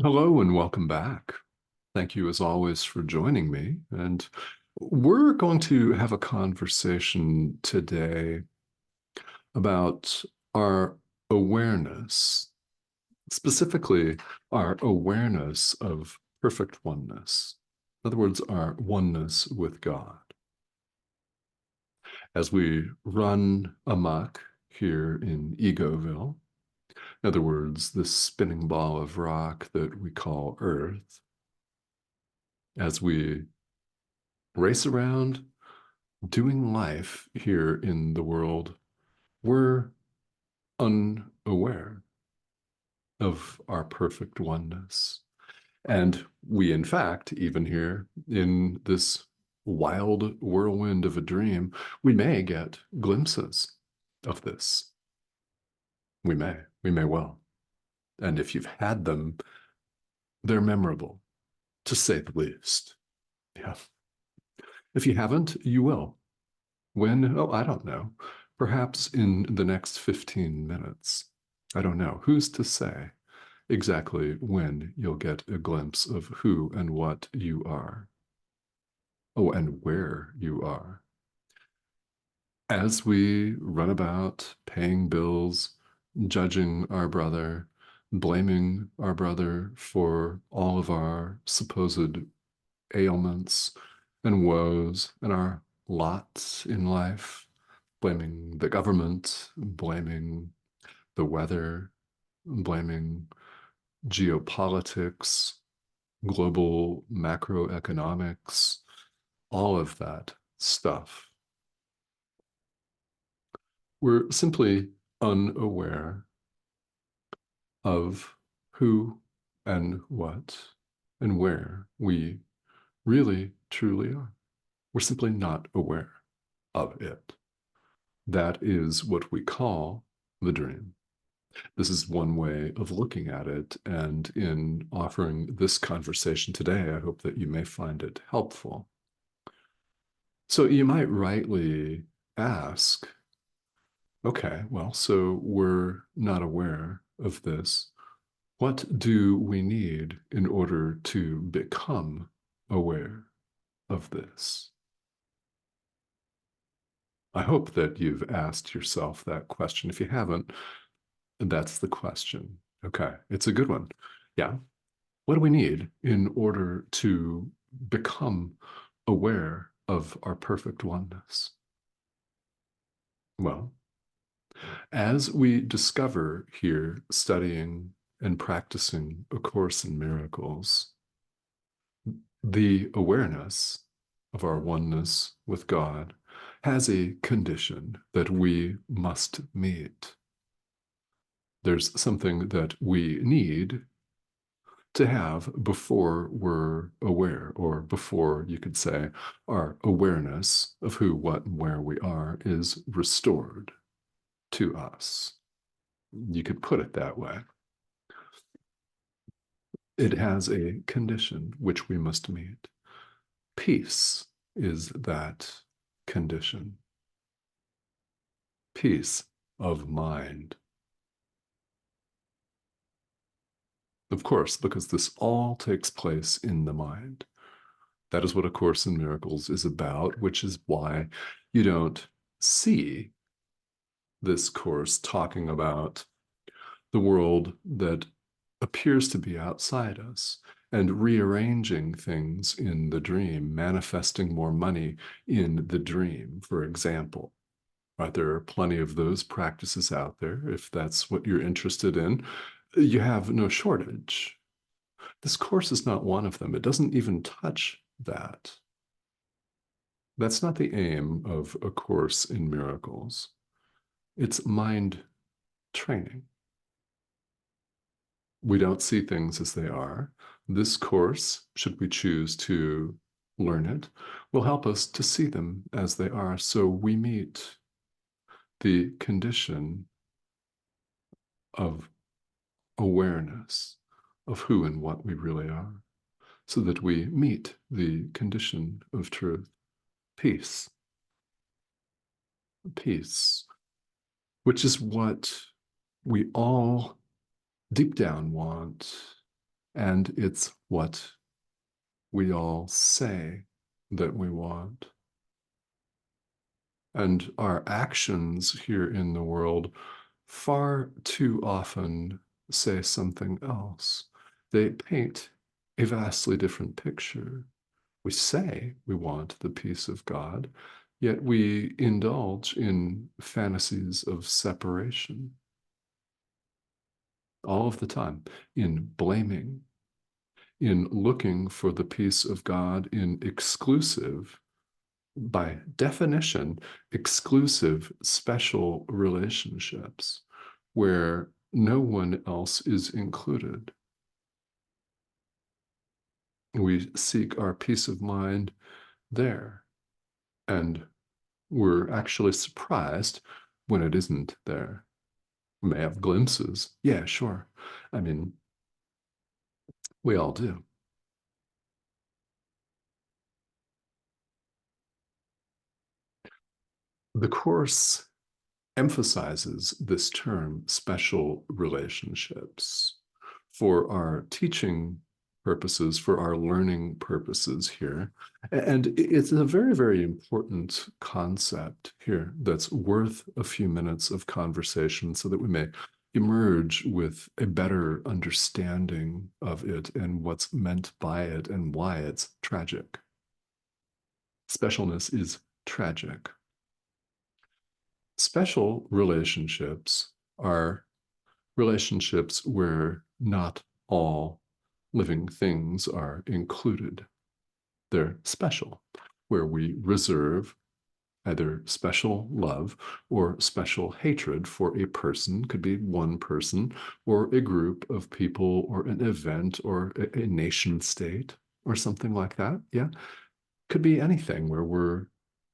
Hello and welcome back. Thank you, as always, for joining me. And we're going to have a conversation today about our awareness, specifically our awareness of perfect oneness. In other words, our oneness with God. As we run amok here in Egoville, in other words, this spinning ball of rock that we call Earth, as we race around doing life here in the world, we're unaware of our perfect oneness. And we, in fact, even here in this wild whirlwind of a dream, we may get glimpses of this. We may well. And if you've had them, they're memorable, to say the least. Yeah. If you haven't, you will. When? Oh, I don't know. Perhaps in the next 15 minutes. I don't know. Who's to say exactly when you'll get a glimpse of who and what you are? Oh, and where you are. As we run about paying bills, judging our brother, blaming our brother for all of our supposed ailments and woes and our lots in life, blaming the government, blaming the weather, blaming geopolitics, global macroeconomics, all of that stuff. We're simply unaware of who and what and where we really truly are. We're simply not aware of it. That is what we call the dream. This is one way of looking at it. And in offering this conversation today, I hope that you may find it helpful. So you might rightly ask, okay, well, so we're not aware of this. What do we need in order to become aware of this? I hope that you've asked yourself that question. If you haven't, that's the question. Okay, it's a good one. Yeah. What do we need in order to become aware of our perfect oneness? Well, as we discover here, studying and practicing A Course in Miracles, the awareness of our oneness with God has a condition that we must meet. There's something that we need to have before we're aware, or before you could say our awareness of who, what, and where we are is restored to us. You could put it that way. It has a condition which we must meet. Peace is that condition. Peace of mind. Of course, because this all takes place in the mind. That is what A Course in Miracles is about, which is why you don't see this course talking about the world that appears to be outside us and rearranging things in the dream, manifesting more money in the dream, for example. Right? There are plenty of those practices out there. If that's what you're interested in, you have no shortage. This course is not one of them. It doesn't even touch that. That's not the aim of A Course in Miracles. It's mind training. We don't see things as they are. This course, should we choose to learn it, will help us to see them as they are, so we meet the condition of awareness of who and what we really are, so that we meet the condition of truth, peace. Peace, which is what we all deep down want And it's what we all say that we want. And our actions here in the world far too often say something else. They paint a vastly different picture. We say we want the peace of God, yet we indulge in fantasies of separation all of the time, in blaming, in looking for the peace of God in exclusive, by definition, exclusive, special relationships where no one else is included. We seek our peace of mind there, and we're actually surprised when it isn't there. We may have glimpses. Yeah, sure. I mean, we all do. The Course emphasizes this term, special relationships, for our teaching purposes, for our learning purposes here. And it's a very, very important concept here that's worth a few minutes of conversation so that we may emerge with a better understanding of it and what's meant by it and why it's tragic. Specialness is tragic. Special relationships are relationships where not all living things are included. They're special, where we reserve either special love or special hatred for a person, could be one person, or a group of people, or an event, or a nation state, or something like that. Yeah. Could be anything where we're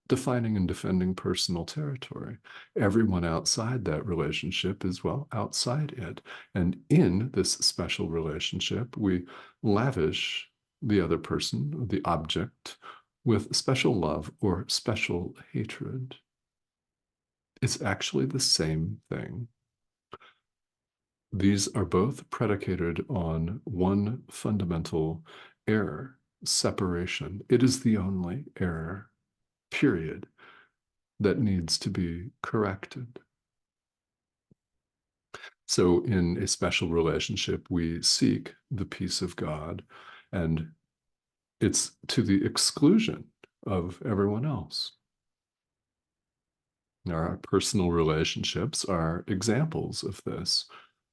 defining and defending personal territory. Everyone outside that relationship is, well, outside it. And in this special relationship, we lavish the other person, the object, with special love or special hatred. It's actually the same thing. These are both predicated on one fundamental error, separation. It is the only error, period, that needs to be corrected. So, in a special relationship, we seek the peace of God, and it's to the exclusion of everyone else. Our personal relationships are examples of this.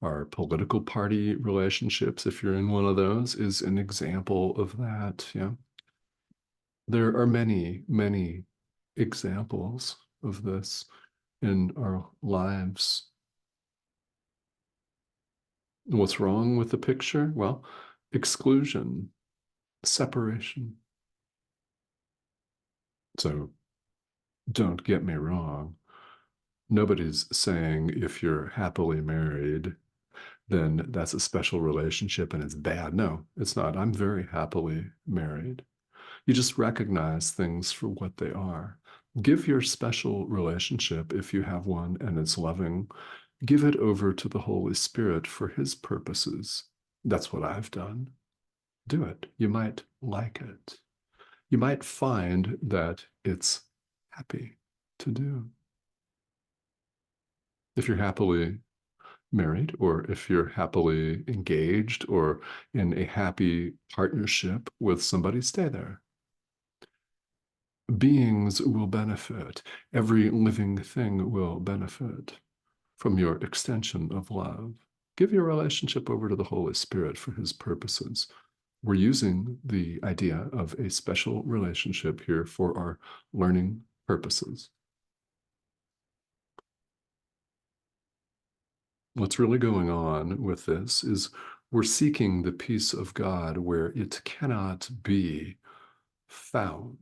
Our political party relationships, if you're in one of those, is an example of that. Yeah. There are many, many examples of this in our lives. What's wrong with the picture? Well, exclusion, separation. So don't get me wrong. Nobody's saying if you're happily married, then that's a special relationship and it's bad. No, it's not. I'm very happily married. You just recognize things for what they are. Give your special relationship, if you have one and it's loving, give it over to the Holy Spirit for His purposes. That's what I've done. Do it. You might like it. You might find that it's happy to do. If you're happily married, or if you're happily engaged, or in a happy partnership with somebody, stay there. Beings will benefit. Every living thing will benefit from your extension of love. Give your relationship over to the Holy Spirit for His purposes. We're using the idea of a special relationship here for our learning purposes. What's really going on with this is we're seeking the peace of God where it cannot be found.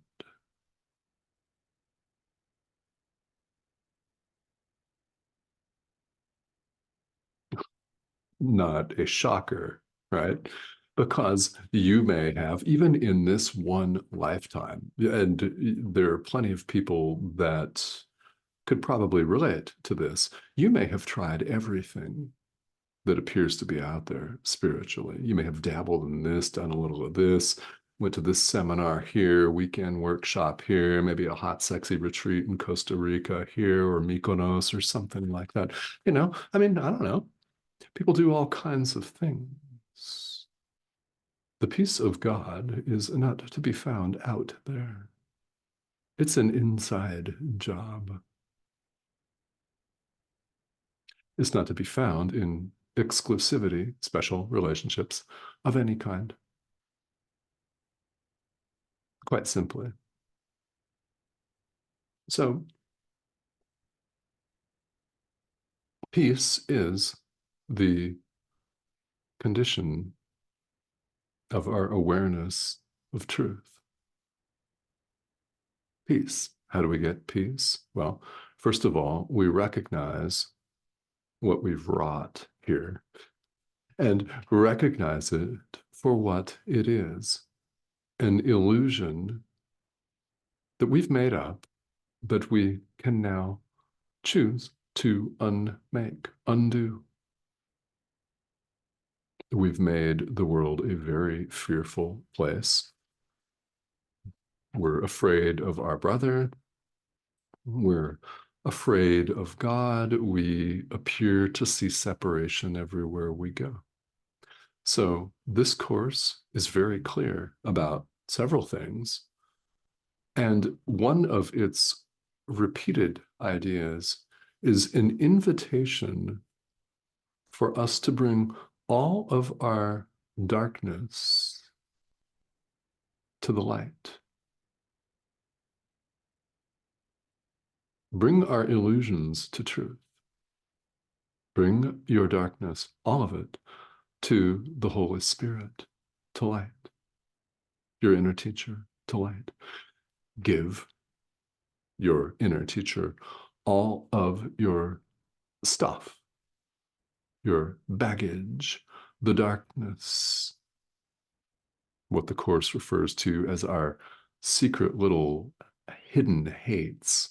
Not a shocker, right? Because you may have, even in this one lifetime, and there are plenty of people that could probably relate to this, you may have tried everything. that appears to be out there spiritually. You may have dabbled in this, done a little of this, went to this seminar here, weekend workshop here, maybe a hot, sexy retreat in Costa Rica here, or Mykonos or something like that. I mean, I don't know. People do all kinds of things. The peace of God is not to be found out there. It's an inside job. It's not to be found in exclusivity, special relationships of any kind. Quite simply. So, peace is the condition of our awareness of truth. Peace. How do we get peace? Well, first of all, we recognize what we've wrought here and recognize it for what it is, an illusion that we've made up that we can now choose to unmake, undo. We've made the world a very fearful place. We're afraid of our brother. We're afraid of God. We appear to see separation everywhere we go. So this course is very clear about several things. And one of its repeated ideas is an invitation for us to bring all of our darkness to the light. Bring our illusions to truth. Bring your darkness, all of it, to the Holy Spirit, to light. Your inner teacher, to light. Give your inner teacher all of your stuff, your baggage, the darkness, what the Course refers to as our secret little hidden hates,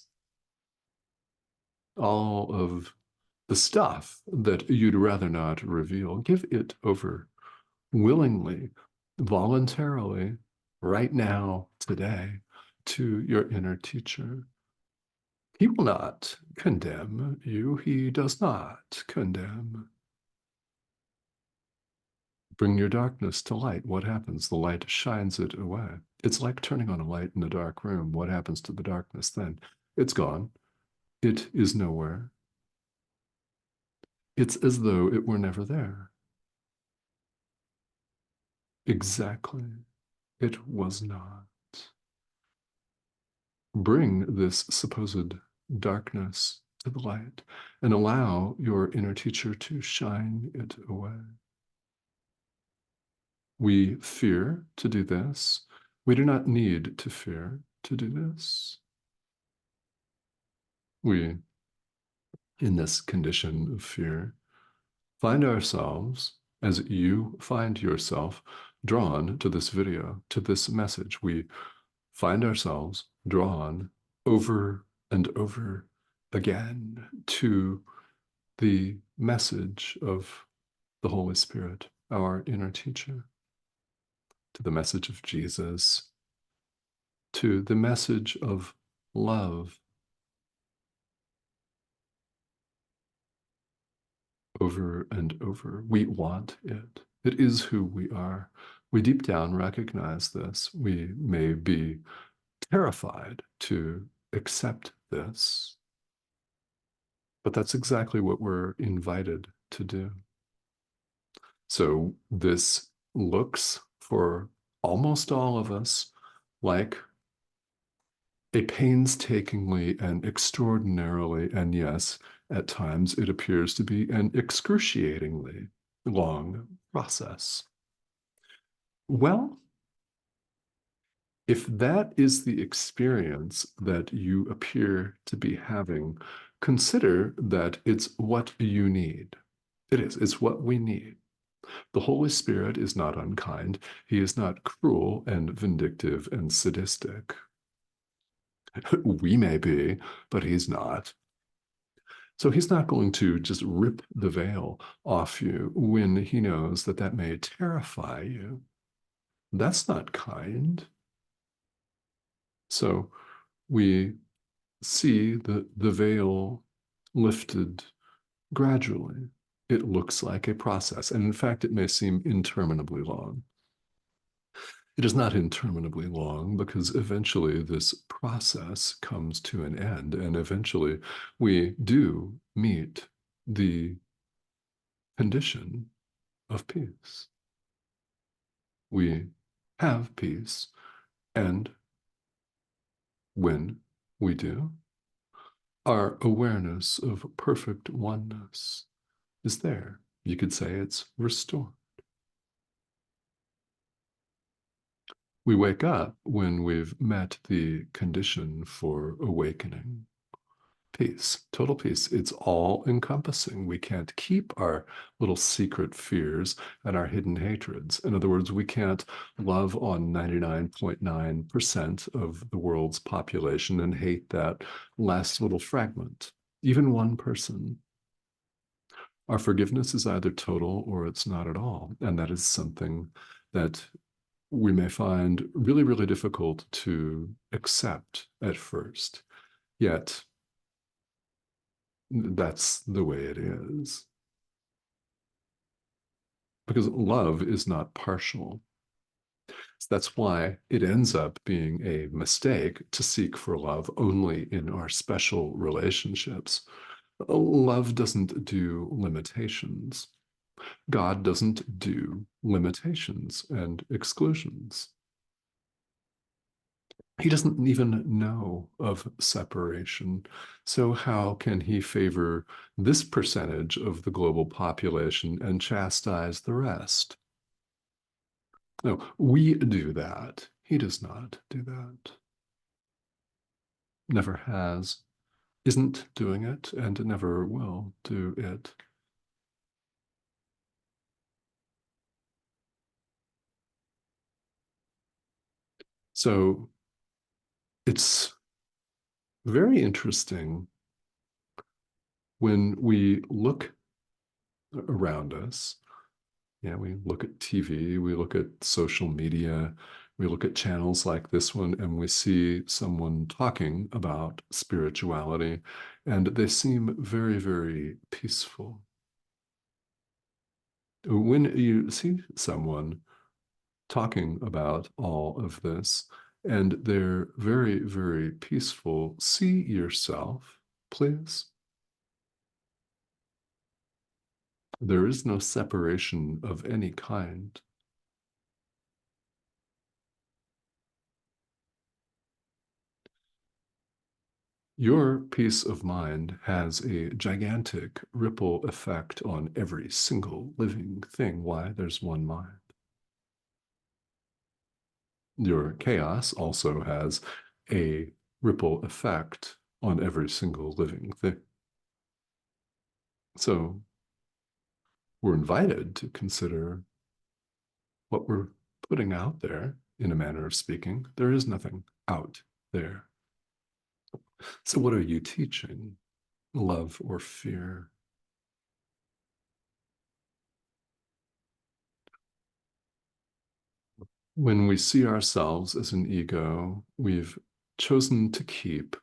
all of the stuff that you'd rather not reveal. Give it over willingly, voluntarily, right now, today, to your inner teacher. He will not condemn you. He does not condemn. Bring your darkness to light. What happens? The light shines it away. It's like turning on a light in a dark room. What happens to the darkness then? It's gone. It is nowhere. It's as though it were never there. Exactly. It was not. Bring this supposed darkness to the light and allow your inner teacher to shine it away. We fear to do this. We do not need to fear to do this. We, in this condition of fear, find ourselves, as you find yourself, drawn to this video, to this message. We find ourselves drawn over and over again to the message of the Holy Spirit, our inner teacher, to the message of Jesus, to the message of love. Over and over. We want it. It is who we are. We deep down recognize this. We may be terrified to accept this, but that's exactly what we're invited to do. So this looks for almost all of us like a painstakingly and extraordinarily, and yes, at times it appears to be an excruciatingly long process. Well, if that is the experience that you appear to be having, consider that it's what you need. It is, it's what we need. The Holy Spirit is not unkind. He is not cruel and vindictive and sadistic. We may be, but he's not. So he's not going to just rip the veil off you when he knows that that may terrify you. That's not kind. So we see the veil lifted gradually. It looks like a process. And in fact, it may seem interminably long. It is not interminably long because eventually this process comes to an end. And eventually we do meet the condition of peace. We have peace. And when we do, our awareness of perfect oneness is there. You could say it's restored. We wake up when we've met the condition for awakening. Peace, total peace. It's all encompassing. We can't keep our little secret fears and our hidden hatreds. In other words, we can't love on 99.9% of the world's population and hate that last little fragment, even one person. Our forgiveness is either total or it's not at all. And that is something that we may find really, really difficult to accept at first. Yet, that's the way it is. Because love is not partial. That's why it ends up being a mistake to seek for love only in our special relationships. Love doesn't do limitations. God doesn't do limitations and exclusions. He doesn't even know of separation. So, how can he favor this percentage of the global population and chastise the rest? No, we do that. He does not do that. Never has, isn't doing it, and never will do it. So, it's very interesting when we look around us. Yeah, we look at TV, we look at social media, we look at channels like this one, and we see someone talking about spirituality, and they seem very, very peaceful. When you see someone talking about all of this and they're very, very peaceful, see yourself, please. There is no separation of any kind. Your peace of mind has a gigantic ripple effect on every single living thing. Why? There's one mind. Your chaos also has a ripple effect on every single living thing. So we're invited to consider what we're putting out there, in a manner of speaking. There is nothing out there. So, what are you teaching? Love or fear? When we see ourselves as an ego, we've chosen to keep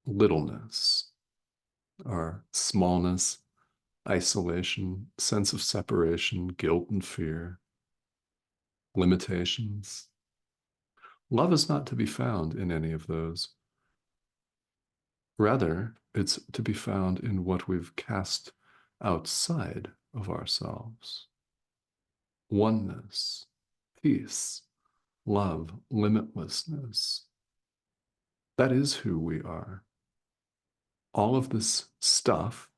littleness, our smallness, isolation, sense of separation, guilt and fear, limitations. Love is not to be found in any of those. Rather, it's to be found in what we've cast outside of ourselves. Oneness, peace, love, limitlessness. That is who we are. All of this stuff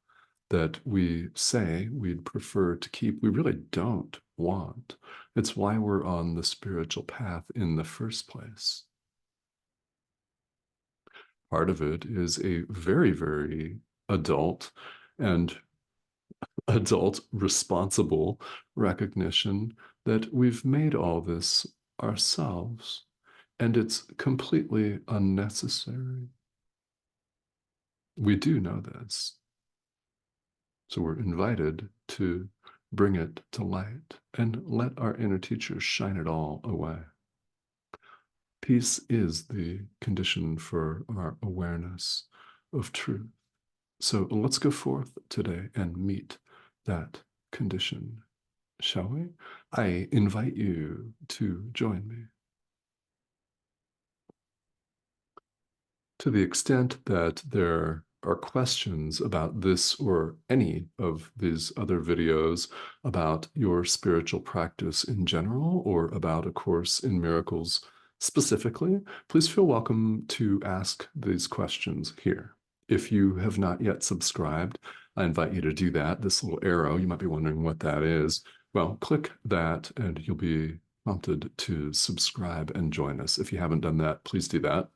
that we say we'd prefer to keep, we really don't want. It's why we're on the spiritual path in the first place. Part of it is a very, very adult and adult responsible recognition that we've made all this ourselves and it's completely unnecessary. We do know this. So we're invited to bring it to light and let our inner teacher shine it all away. Peace is the condition for our awareness of truth. So let's go forth today and meet that condition, shall we? I invite you to join me. To the extent that there are questions about this or any of these other videos about your spiritual practice in general or about A Course in Miracles specifically, please feel welcome to ask these questions here. If you have not yet subscribed, I invite you to do that. This little arrow, you might be wondering what that is. Well, click that and you'll be prompted to subscribe and join us. If you haven't done that, please do that.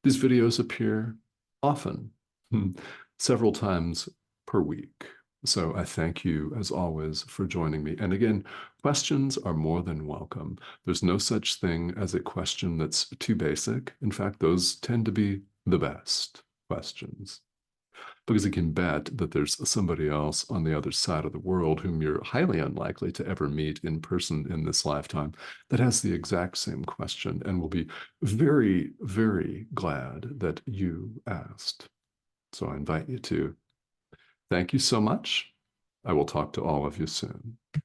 These videos appear often, several times per week. So I thank you, as always, for joining me. And again, questions are more than welcome. There's no such thing as a question that's too basic. In fact, those tend to be the best questions, because you can bet that there's somebody else on the other side of the world whom you're highly unlikely to ever meet in person in this lifetime that has the exact same question and will be very, very glad that you asked. So I invite you to. Thank you so much. I will talk to all of you soon.